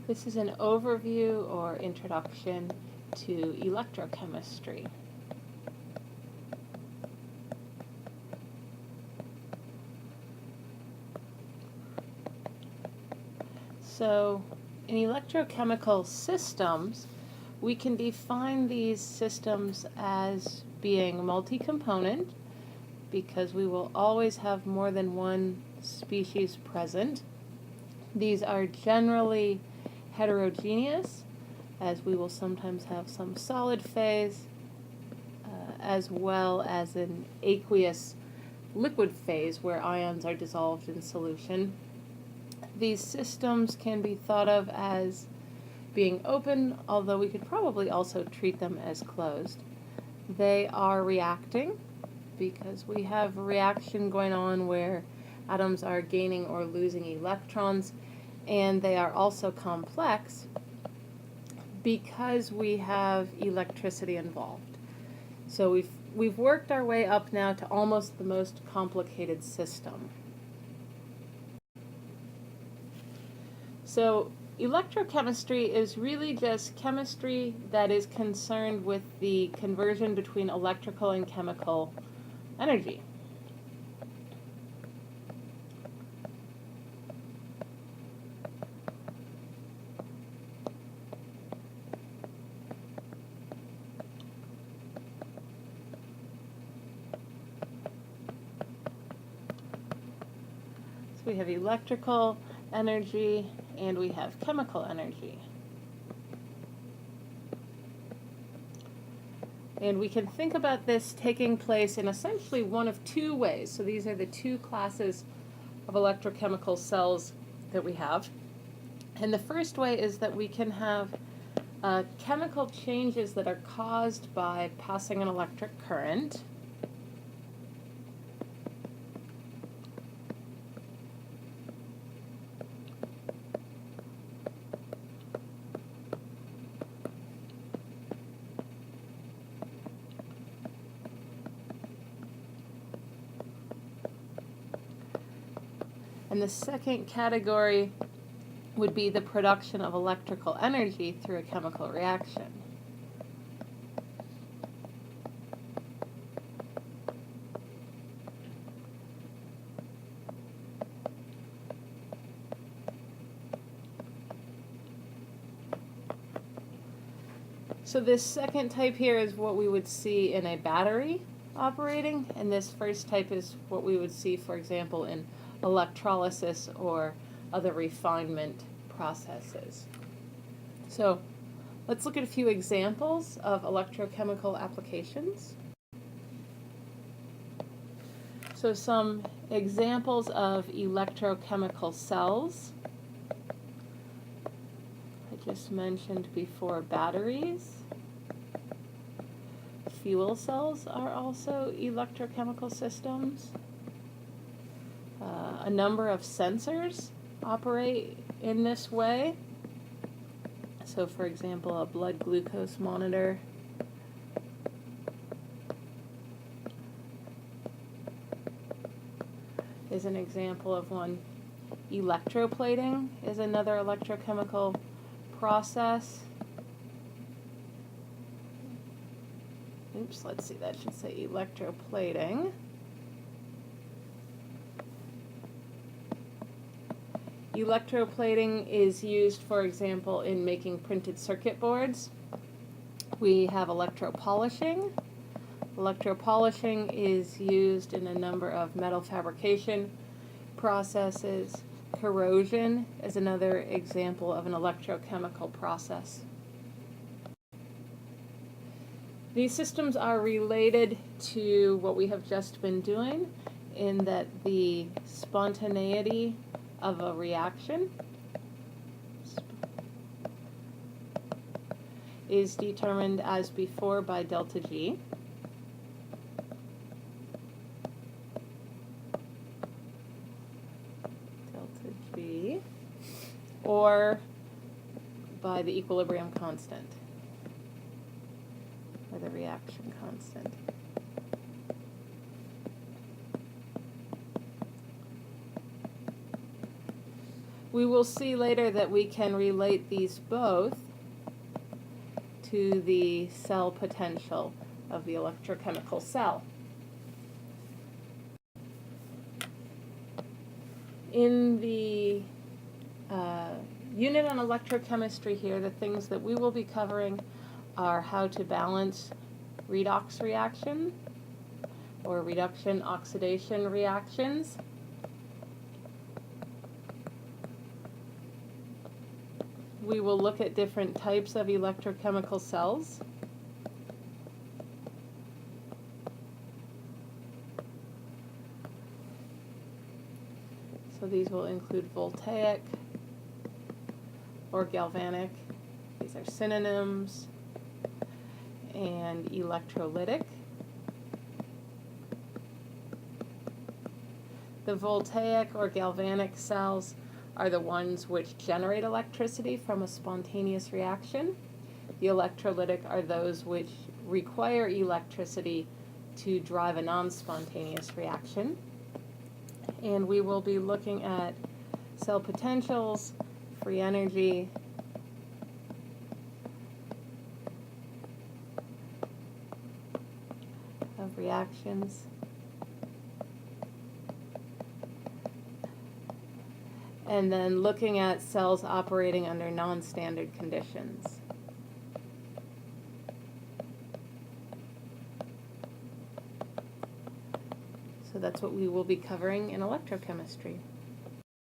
This is an overview or introduction to electrochemistry. So, in electrochemical systems, we can define these systems as being multi-component because we will always have more than one species present. These are generally heterogeneous, as we will sometimes have some solid phase as well as an aqueous liquid phase where ions are dissolved in solution. These systems can be thought of as being open, although we could probably also treat them as closed. They are reacting because we have a reaction going on where atoms are gaining or losing electrons, and they are also complex because we have electricity involved. So we've worked our way up now to almost the most complicated system. So electrochemistry is really just chemistry that is concerned with the conversion between electrical and chemical energy. So we have electrical energy and we have chemical energy. And we can think about this taking place in essentially one of two ways. So these are the two classes of electrochemical cells that we have. And the first way is that we can have chemical changes that are caused by passing an electric current. And the second category would be the production of electrical energy through a chemical reaction. So this second type here is what we would see in a battery operating, and this first type is what we would see, for example, in electrolysis or other refinement processes. So let's look at a few examples of electrochemical applications. So some examples of electrochemical cells. I just mentioned before batteries. Fuel cells are also electrochemical systems. A number of sensors operate in this way. So for example, a blood glucose monitor. Is an example of one. Electroplating is another electrochemical process. Oops, let's see, that should say electroplating. Electroplating is used, for example, in making printed circuit boards. We have electropolishing. Electropolishing is used in a number of metal fabrication processes. Corrosion is another example of an electrochemical process. These systems are related to what we have just been doing in that the spontaneity of a reaction is determined as before by delta G. Delta G, or by the equilibrium constant, or the reaction constant. We will see later that we can relate these both to the cell potential of the electrochemical cell. In the unit on electrochemistry here, the things that we will be covering are how to balance redox reaction or reduction oxidation reactions. We will look at different types of electrochemical cells. So these will include voltaic or galvanic. These are synonyms. And electrolytic. The voltaic or galvanic cells are the ones which generate electricity from a spontaneous reaction. The electrolytic are those which require electricity to drive a non-spontaneous reaction. And we will be looking at cell potentials, free energy, of reactions, and then looking at cells operating under non-standard conditions. So that's what we will be covering in electrochemistry.